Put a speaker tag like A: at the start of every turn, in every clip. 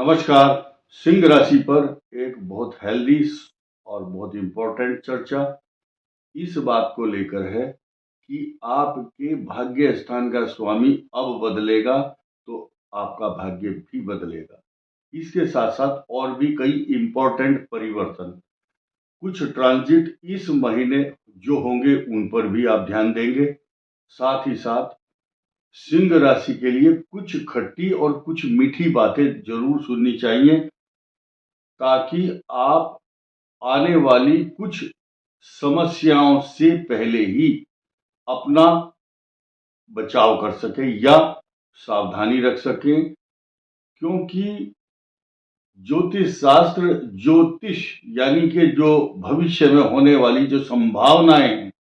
A: नमस्कार। सिंह राशि पर एक बहुत हेल्दी और बहुत इम्पोर्टेंट चर्चा इस बात को लेकर है कि आपके भाग्य स्थान का स्वामी अब बदलेगा तो आपका भाग्य भी बदलेगा। इसके साथ साथ और भी कई इम्पोर्टेंट परिवर्तन, कुछ ट्रांजिट इस महीने जो होंगे उन पर भी आप ध्यान देंगे। साथ ही साथ सिंह राशि के लिए कुछ खट्टी और कुछ मीठी बातें जरूर सुननी चाहिए, ताकि आप आने वाली कुछ समस्याओं से पहले ही अपना बचाव कर सकें या सावधानी रख सकें। क्योंकि ज्योतिष शास्त्र ज्योतिष यानी कि जो भविष्य में होने वाली जो संभावनाएं हैं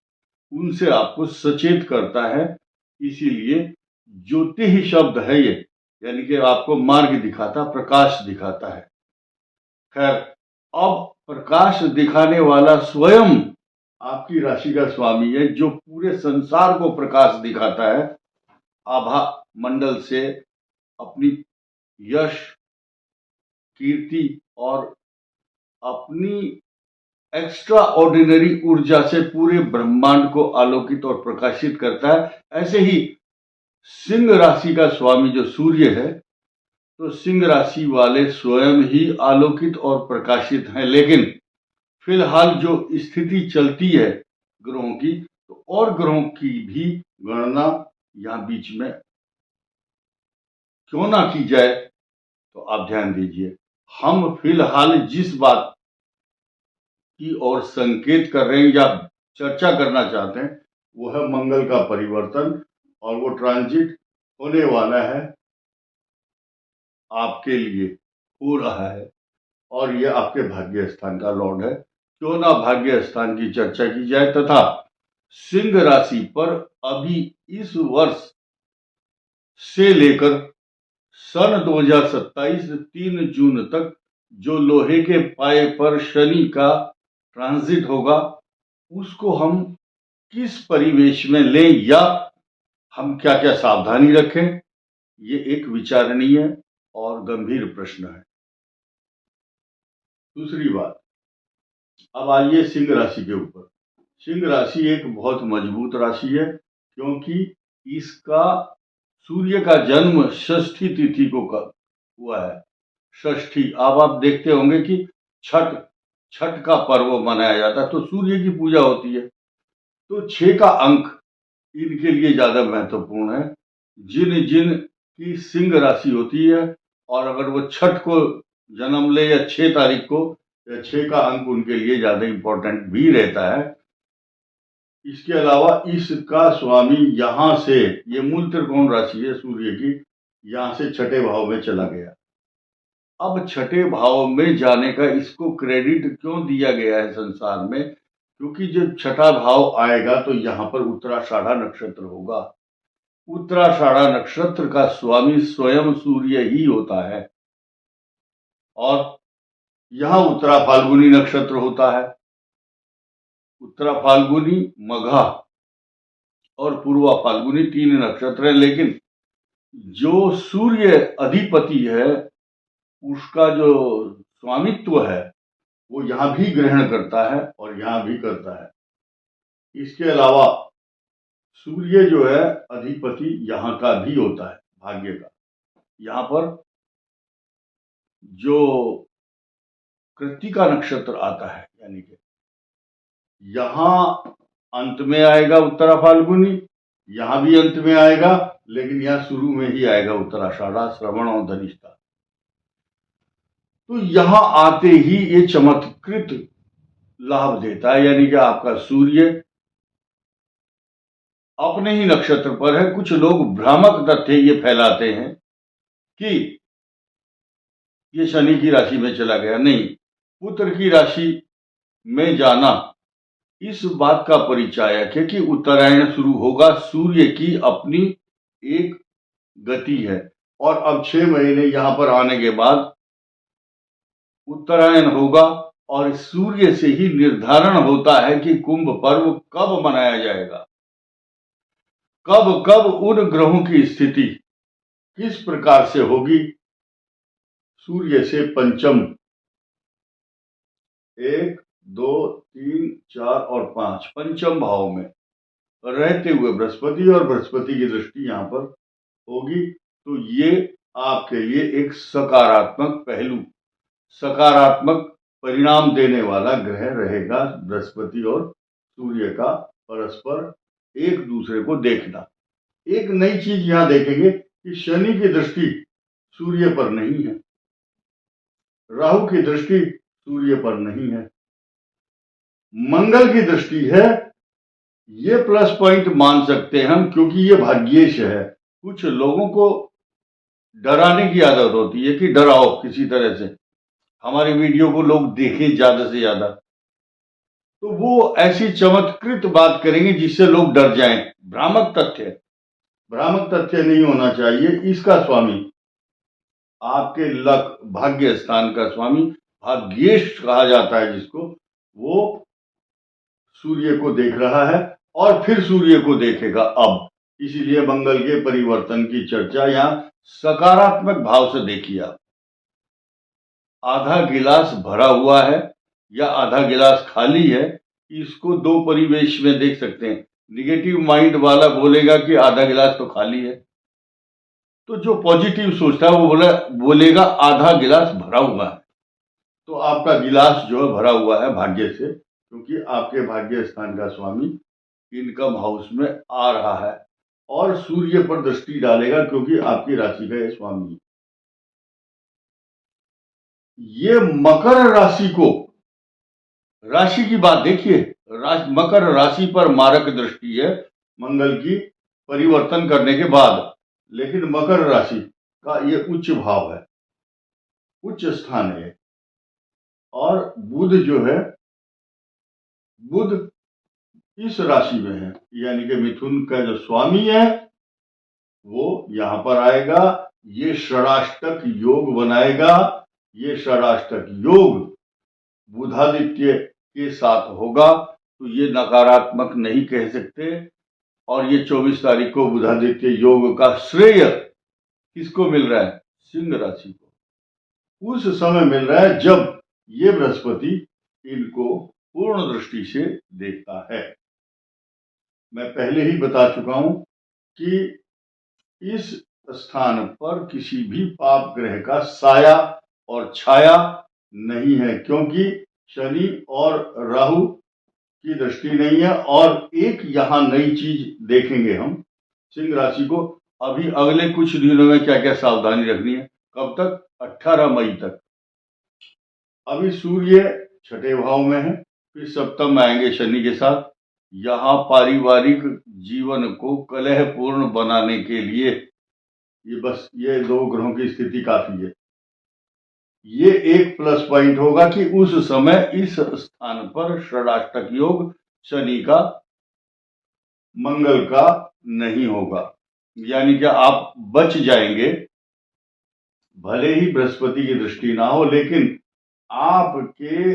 A: उनसे आपको सचेत करता है। इसीलिए ज्योतिष शब्द है ये, यानी कि आपको मार्ग दिखाता, प्रकाश दिखाता है। खैर, अब प्रकाश दिखाने वाला स्वयं आपकी राशि का स्वामी है, जो पूरे संसार को प्रकाश दिखाता है। आभा मंडल से अपनी यश, कीर्ति और अपनी एक्स्ट्रा ऑर्डिनरी ऊर्जा से पूरे ब्रह्मांड को आलोकित और प्रकाशित करता है। ऐसे ही सिंह राशि का स्वामी जो सूर्य है, तो सिंह राशि वाले स्वयं ही आलोकित और प्रकाशित हैं। लेकिन फिलहाल जो स्थिति चलती है ग्रहों की, तो और ग्रहों की भी गणना यहां बीच में क्यों ना की जाए, तो आप ध्यान दीजिए। हम फिलहाल जिस बात की ओर संकेत कर रहे हैं या चर्चा करना चाहते हैं वो है मंगल का परिवर्तन, और वो ट्रांजिट होने वाला है, आपके लिए हो रहा है, और ये आपके भाग्य स्थान का लॉर्ड है। क्यों ना भाग्य स्थान की चर्चा की जाए तथा सिंह राशि पर अभी इस वर्ष से लेकर सन 2027 3 जून तक जो लोहे के पाए पर शनि का ट्रांजिट होगा, उसको हम किस परिवेश में लें या हम क्या क्या सावधानी रखें, ये एक विचारणीय और गंभीर प्रश्न है। दूसरी बात, अब आइए सिंह राशि के ऊपर। सिंह राशि एक बहुत मजबूत राशि है, क्योंकि इसका सूर्य का जन्म षष्ठी तिथि को हुआ है। षष्ठी, अब आप देखते होंगे कि छठ का पर्व मनाया जाता है, तो सूर्य की पूजा होती है। तो 6 का अंक इनके लिए ज्यादा महत्वपूर्ण है। जिन जिन की सिंह राशि होती है और अगर वो छठ को जन्म ले या 6 तारीख को, या 6 का अंक उनके लिए ज्यादा इंपॉर्टेंट भी रहता है। इसके अलावा इसका स्वामी यहां से, ये मूल त्रिकोण राशि है सूर्य की, यहां से छठे भाव में चला गया। अब छठे भाव में जाने का इसको क्रेडिट क्यों दिया गया है संसार में? क्योंकि जब छठा भाव आएगा तो यहाँ पर उत्तराषाढ़ा नक्षत्र होगा। उत्तराषाढ़ा नक्षत्र का स्वामी स्वयं सूर्य ही होता है, और यहां उत्तरा फाल्गुनी नक्षत्र होता है। उत्तरा फाल्गुनी, मघा और पूर्वा फाल्गुनी 3 नक्षत्र है। लेकिन जो सूर्य अधिपति है उसका जो स्वामित्व है वो यहां भी ग्रहण करता है और यहां भी करता है। इसके अलावा सूर्य जो है अधिपति यहां का भी होता है, भाग्य का। यहां पर जो कृत्तिका नक्षत्र आता है, यानी कि यहां अंत में आएगा उत्तरा फाल्गुनी, यहां भी अंत में आएगा, लेकिन यहां शुरू में ही आएगा उत्तराषाढ़ा, श्रवण और धनिष्ठा। तो यहां आते ही ये चमत्कृत लाभ देता है, यानी कि आपका सूर्य अपने ही नक्षत्र पर है। कुछ लोग भ्रामक तथ्य ये फैलाते हैं कि ये शनि की राशि में चला गया। नहीं, पुत्र की राशि में जाना इस बात का परिचायक है कि उत्तरायण शुरू होगा। सूर्य की अपनी एक गति है, और अब 6 महीने यहां पर आने के बाद उत्तरायण होगा, और सूर्य से ही निर्धारण होता है कि कुंभ पर्व कब मनाया जाएगा, कब कब उन ग्रहों की स्थिति किस प्रकार से होगी। सूर्य से पंचम 1, 2, 3, 4 और 5 पंचम भाव में रहते हुए बृहस्पति और बृहस्पति की दृष्टि यहाँ पर होगी, तो ये आपके लिए एक सकारात्मक पहलू, सकारात्मक परिणाम देने वाला ग्रह रहेगा। बृहस्पति और सूर्य का परस्पर एक दूसरे को देखना। एक नई चीज यहां देखेंगे कि शनि की दृष्टि सूर्य पर नहीं है, राहु की दृष्टि सूर्य पर नहीं है, मंगल की दृष्टि है। ये प्लस पॉइंट मान सकते हैं हम, क्योंकि ये भाग्येश है। कुछ लोगों को डराने की आदत होती है कि डराओ किसी तरह से, हमारी वीडियो को लोग देखें ज्यादा से ज्यादा, तो वो ऐसी चमत्कृत बात करेंगे जिससे लोग डर जाएं। भ्रामक तथ्य नहीं होना चाहिए। इसका स्वामी आपके लक भाग्य स्थान का स्वामी भाग्येश कहा जाता है जिसको, वो सूर्य को देख रहा है और फिर सूर्य को देखेगा अब। इसीलिए मंगल के परिवर्तन की चर्चा यहां सकारात्मक भाव से देखिए आप। आधा गिलास भरा हुआ है या आधा गिलास खाली है, इसको दो परिवेश में देख सकते हैं। निगेटिव माइंड वाला बोलेगा कि आधा गिलास तो खाली है, तो जो पॉजिटिव सोचता है वो बोलेगा आधा गिलास भरा हुआ है। तो आपका गिलास जो है भरा हुआ है भाग्य से, क्योंकि आपके भाग्य स्थान का स्वामी इनकम हाउस में आ रहा है और सूर्य पर दृष्टि डालेगा, क्योंकि आपकी राशि का यह स्वामी। ये मकर राशि को, राशि की बात देखिए, मकर राशि पर मारक दृष्टि है मंगल की परिवर्तन करने के बाद, लेकिन मकर राशि का ये उच्च भाव है, उच्च स्थान है। और बुध जो है, बुध इस राशि में है, यानी कि मिथुन का जो स्वामी है वो यहां पर आएगा। ये षडाष्टक योग बनाएगा। ये षडाष्टक योग बुधादित्य के साथ होगा, तो ये नकारात्मक नहीं कह सकते। और ये 24 तारीख को बुधादित्य योग का श्रेय किसको मिल रहा है? सिंह राशि को। उस समय मिल रहा है जब ये बृहस्पति इनको पूर्ण दृष्टि से देखता है। मैं पहले ही बता चुका हूं कि इस स्थान पर किसी भी पाप ग्रह का साया और छाया नहीं है, क्योंकि शनि और राहु की दृष्टि नहीं है। और एक यहां नई चीज देखेंगे हम सिंह राशि को। अभी अगले कुछ दिनों में क्या क्या सावधानी रखनी है, कब तक? 18 मई तक। अभी सूर्य छठे भाव में है, फिर सप्तम में आएंगे शनि के साथ। यहाँ पारिवारिक जीवन को कलहपूर्ण बनाने के लिए ये दो ग्रहों की स्थिति काफी है। ये एक प्लस पॉइंट होगा कि उस समय इस स्थान पर षडाष्टक योग शनि का, मंगल का नहीं होगा, यानी कि आप बच जाएंगे। भले ही बृहस्पति की दृष्टि ना हो, लेकिन आपके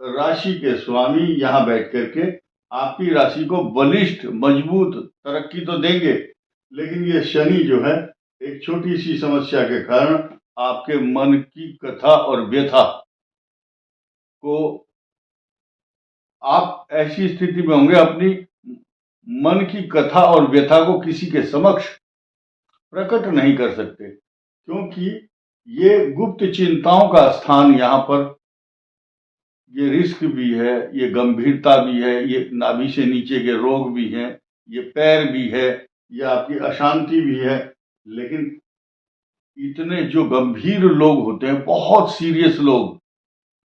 A: राशि के स्वामी यहां बैठ करके आपकी राशि को बलिष्ठ मजबूत तरक्की तो देंगे, लेकिन ये शनि जो है एक छोटी सी समस्या के कारण आपके मन की कथा और व्यथा को, आप ऐसी स्थिति में होंगे अपनी मन की कथा और व्यथा को किसी के समक्ष प्रकट नहीं कर सकते, क्योंकि ये गुप्त चिंताओं का स्थान यहाँ पर, ये रिस्क भी है, ये गंभीरता भी है, ये नाभि से नीचे के रोग भी हैं, ये पैर भी है, ये आपकी अशांति भी है। लेकिन इतने जो गंभीर लोग होते हैं, बहुत सीरियस लोग,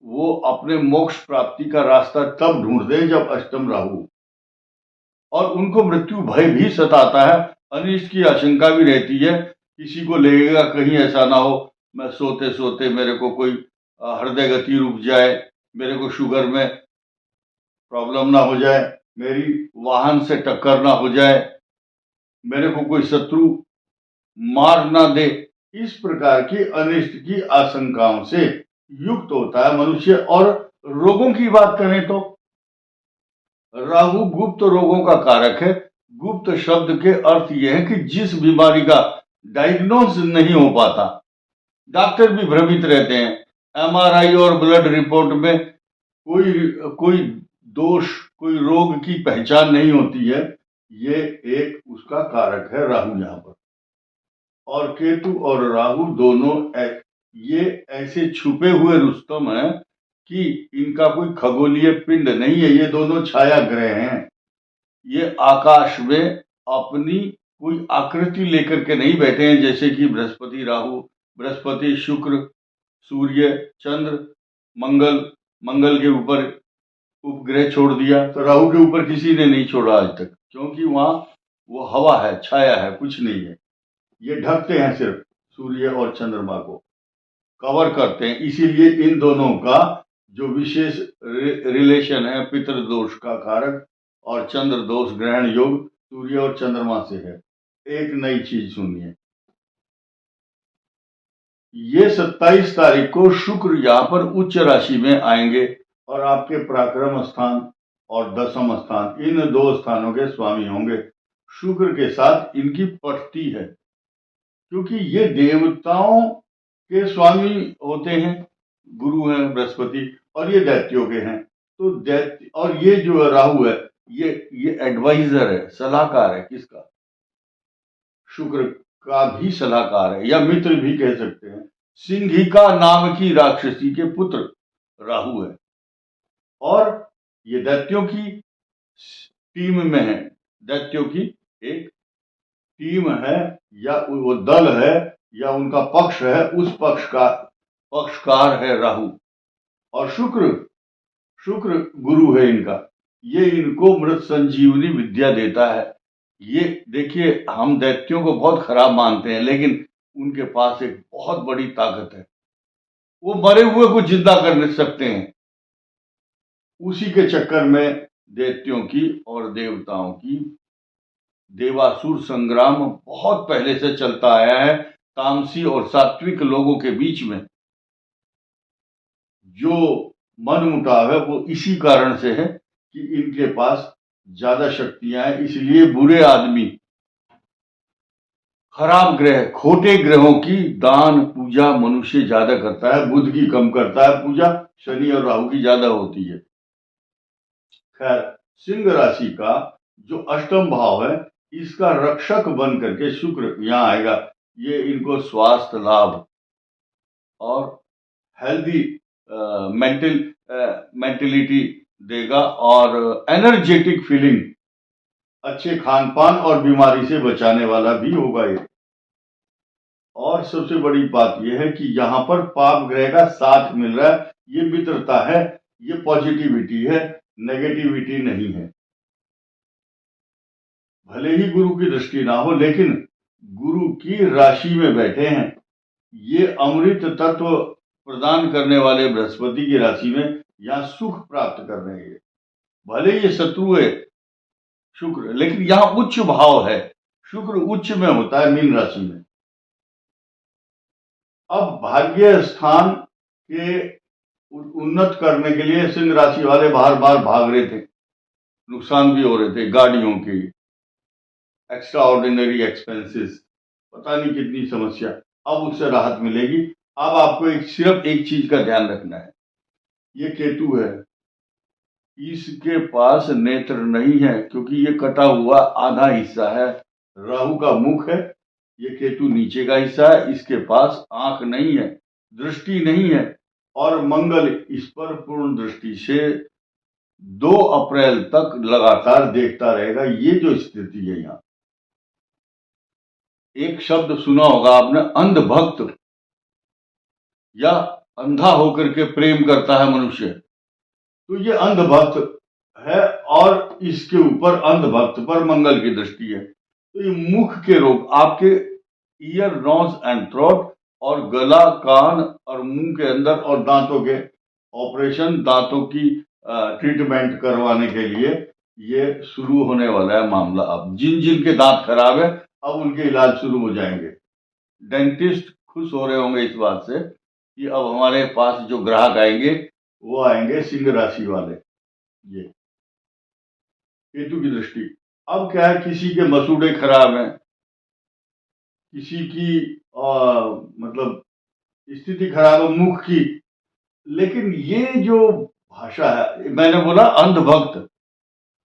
A: वो अपने मोक्ष प्राप्ति का रास्ता तब ढूंढते हैं जब अष्टम राहु, और उनको मृत्यु भय भी सताता है, अनिष्ट की आशंका भी रहती है। किसी को लगेगा कहीं ऐसा ना हो मैं सोते सोते मेरे को कोई हृदय गति रुक जाए, मेरे को शुगर में प्रॉब्लम ना हो जाए, मेरी वाहन से टक्कर ना हो जाए, मेरे को कोई शत्रु मार ना दे। इस प्रकार की अनिष्ट की आशंकाओं से युक्त होता है मनुष्य। और रोगों की बात करें तो राहु गुप्त रोगों का कारक है। गुप्त शब्द के अर्थ यह है कि जिस बीमारी का डायग्नोज नहीं हो पाता, डॉक्टर भी भ्रमित रहते हैं। एमआरआई और ब्लड रिपोर्ट में कोई कोई दोष, कोई रोग की पहचान नहीं होती है। ये एक उसका कारक है राहु यहाँ पर। और केतु और राहु दोनों ये ऐसे छुपे हुए रुस्तम हैं कि इनका कोई खगोलीय पिंड नहीं है, ये दोनों छाया ग्रह हैं। ये आकाश में अपनी कोई आकृति लेकर के नहीं बैठे हैं, जैसे कि बृहस्पति राहु, बृहस्पति शुक्र, सूर्य, चंद्र, मंगल। मंगल के ऊपर उपग्रह छोड़ दिया, तो राहु के ऊपर किसी ने नहीं छोड़ा आज तक, क्योंकि वहां वो हवा है, छाया है, कुछ नहीं है। ये ढकते हैं, सिर्फ सूर्य और चंद्रमा को कवर करते हैं। इसीलिए इन दोनों का जो विशेष रिलेशन है पितृदोष का कारक और चंद्र दोष ग्रहण योग सूर्य और चंद्रमा से है। एक नई चीज सुनिए, ये 27 तारीख को शुक्र यहाँ पर उच्च राशि में आएंगे और आपके पराक्रम स्थान और दशम स्थान, इन दो स्थानों के स्वामी होंगे। शुक्र के साथ इनकी पटती है, क्योंकि ये देवताओं के स्वामी होते हैं, गुरु हैं बृहस्पति, और ये दैत्यों के हैं। तो दैत्य और ये जो राहु है, ये एडवाइजर है, सलाहकार है। किसका? शुक्र का भी सलाहकार है, या मित्र भी कह सकते हैं। सिंहिका नाम की राक्षसी के पुत्र राहु है, और ये दैत्यों की टीम में है। दैत्यों की एक टीम है, या वो दल है, या उनका पक्ष है, उस पक्ष का पक्षकार है राहु। और शुक्र गुरु है इनका, ये इनको मृत संजीवनी विद्या देता है। ये देखिए, हम दैत्यों को बहुत खराब मानते हैं, लेकिन उनके पास एक बहुत बड़ी ताकत है, वो मरे हुए को जिंदा कर सकते हैं। उसी के चक्कर में दैत्यों की और देवताओं की देवासुर संग्राम बहुत पहले से चलता आया है। तामसी और सात्विक लोगों के बीच में जो मनमुटाव है वो इसी कारण से है कि इनके पास ज्यादा शक्तियां हैं। इसलिए बुरे आदमी, खराब ग्रह, खोटे ग्रहों की दान पूजा मनुष्य ज्यादा करता है, बुध की कम करता है पूजा, शनि और राहु की ज्यादा होती है। खैर, सिंह राशि का जो अष्टम भाव है, इसका रक्षक बन करके शुक्र यहाँ आएगा। ये इनको स्वास्थ्य लाभ और हेल्दी मेंटलिटी देगा, और एनर्जेटिक फीलिंग, अच्छे खान पान और बीमारी से बचाने वाला भी होगा ये। और सबसे बड़ी बात यह है कि यहाँ पर पाप ग्रह का साथ मिल रहा है। ये मित्रता है, ये पॉजिटिविटी है, नेगेटिविटी नहीं है। भले ही गुरु की दृष्टि ना हो, लेकिन गुरु की राशि में बैठे हैं। ये अमृत तत्व प्रदान करने वाले बृहस्पति की राशि में यहाँ सुख प्राप्त कर रहे हैं। भले ये शत्रु है शुक्र, लेकिन यहाँ उच्च भाव है। शुक्र उच्च में होता है मीन राशि में। अब भाग्य स्थान के उन्नत करने के लिए सिंह राशि वाले बार बार भाग रहे थे, नुकसान भी हो रहे थे, गाड़ियों की एक्स्ट्रा ऑर्डिनरी एक्सपेंसेस, पता नहीं कितनी समस्या। अब उससे राहत मिलेगी। अब आपको सिर्फ एक चीज का ध्यान रखना है, ये केतु है, इसके पास नेत्र नहीं है, क्योंकि ये कटा हुआ आधा हिस्सा है। राहु का मुख है, ये केतु नीचे का हिस्सा है, इसके पास आंख नहीं है, दृष्टि नहीं है। और मंगल इस पर पूर्ण दृष्टि से 2 अप्रैल तक लगातार देखता रहेगा। ये जो स्थिति है, यहाँ एक शब्द सुना होगा आपने, अंधभक्त, या अंधा होकर के प्रेम करता है मनुष्य, तो ये अंधभक्त है, और इसके ऊपर अंधभक्त पर मंगल की दृष्टि है। तो ये मुख के रोग, आपके ईयर, नोज एंड थ्रोट, और गला, कान और मुंह के अंदर, और दांतों के ऑपरेशन, दांतों की ट्रीटमेंट करवाने के लिए ये शुरू होने वाला है मामला। अब जिन जिन के दांत खराब है, अब उनके इलाज शुरू हो जाएंगे। डेंटिस्ट खुश हो रहे होंगे इस बात से कि अब हमारे पास जो ग्राहक आएंगे वो आएंगे सिंह राशि वाले। ये केतु की दृष्टि। अब क्या है, किसी के मसूड़े खराब हैं, किसी की मतलब स्थिति खराब है मुख की। लेकिन ये जो भाषा है, मैंने बोला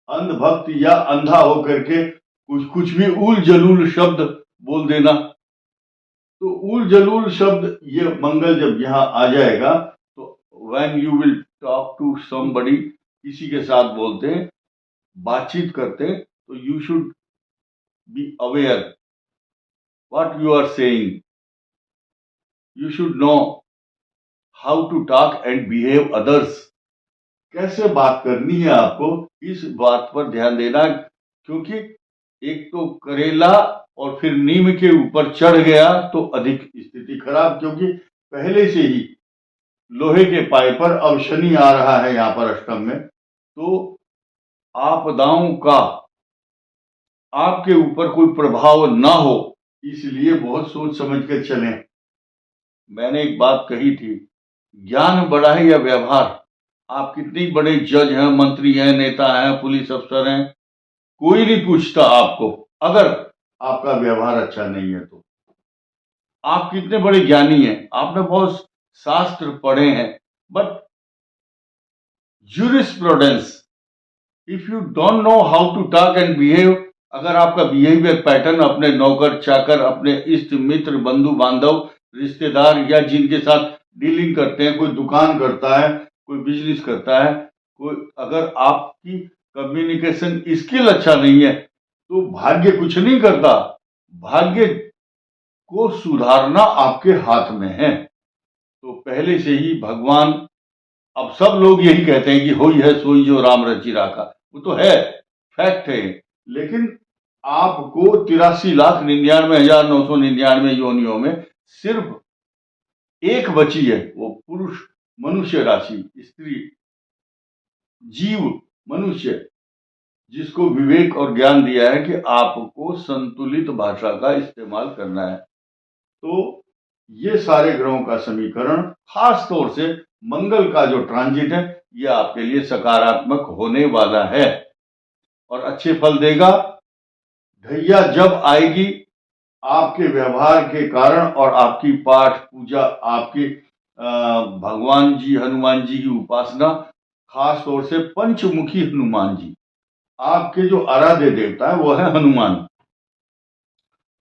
A: अंधभक्त या अंधा होकर के कुछ भी उल जलूल शब्द बोल देना। तो उल जलूल शब्द, ये मंगल जब यहाँ आ जाएगा तो when you will talk to somebody, किसी के साथ बोलते हैं, बातचीत करते हैं, तो you should be aware what you are saying, you should know how to talk and behave others. कैसे बात करनी है आपको, इस बात पर ध्यान देना। क्योंकि एक तो करेला और फिर नीम के ऊपर चढ़ गया तो अधिक स्थिति खराब, क्योंकि पहले से ही लोहे के पाए पर अब शनि आ रहा है यहाँ पर अष्टम में, तो आपदाओं का आपके ऊपर कोई प्रभाव ना हो, इसलिए बहुत सोच समझ कर चलें। मैंने एक बात कही थी, ज्ञान बड़ा है या व्यवहार। आप कितने बड़े जज हैं, मंत्री हैं, नेता हैं, पुलिस अफसर हैं, कोई नहीं पूछता आपको अगर आपका व्यवहार अच्छा नहीं है तो। आप कितने बड़े ज्ञानी हैं, आपने बहुत शास्त्र पढ़े हैं, but jurisprudence, if you don't know how to talk and behave, अगर आपका बिहेवियर पैटर्न अपने नौकर चाकर, अपने इष्ट मित्र, बंधु बांधव, रिश्तेदार या जिनके साथ डीलिंग करते हैं, कोई दुकान करता है, कोई बिजनेस करता है, कोई, अगर आपकी कम्युनिकेशन स्किल अच्छा नहीं है तो भाग्य कुछ नहीं करता। भाग्य को सुधारना आपके हाथ में है। तो पहले से ही भगवान, अब सब लोग यही कहते हैं कि होई है सोई जो राम रचि राखा, वो तो है, फैक्ट है। लेकिन आपको 83,99,999 योनियों में सिर्फ एक बची है, वो पुरुष मनुष्य राशि, स्त्री जीव मनुष्य, जिसको विवेक और ज्ञान दिया है कि आपको संतुलित भाषा का इस्तेमाल करना है। तो ये सारे ग्रहों का समीकरण, खास तौर से मंगल का जो ट्रांजिट है, ये आपके लिए सकारात्मक होने वाला है और अच्छे फल देगा। ढैया जब आएगी आपके व्यवहार के कारण और आपकी पाठ पूजा, आपके भगवान जी हनुमान जी की उपासना, खास तौर से पंचमुखी हनुमान जी, आपके जो आराध्य देवता है वो है हनुमान।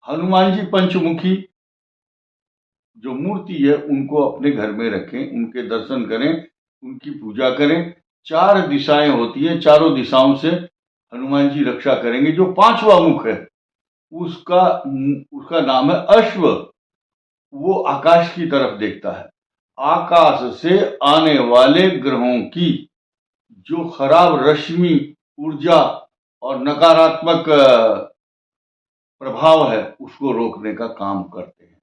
A: हनुमान जी पंचमुखी जो मूर्ति है उनको अपने घर में रखें, उनके दर्शन करें, उनकी पूजा करें। 4 दिशाएं होती हैं, चारों दिशाओं से हनुमान जी रक्षा करेंगे। जो 5वां मुख है उसका नाम है अश्व, वो आकाश की तरफ देखता है। आकाश से आने वाले ग्रहों की जो खराब रश्मि, ऊर्जा और नकारात्मक प्रभाव है उसको रोकने का काम करते हैं।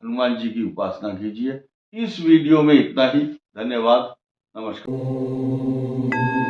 A: हनुमान जी की उपासना कीजिए। इस वीडियो में इतना ही। धन्यवाद। नमस्कार।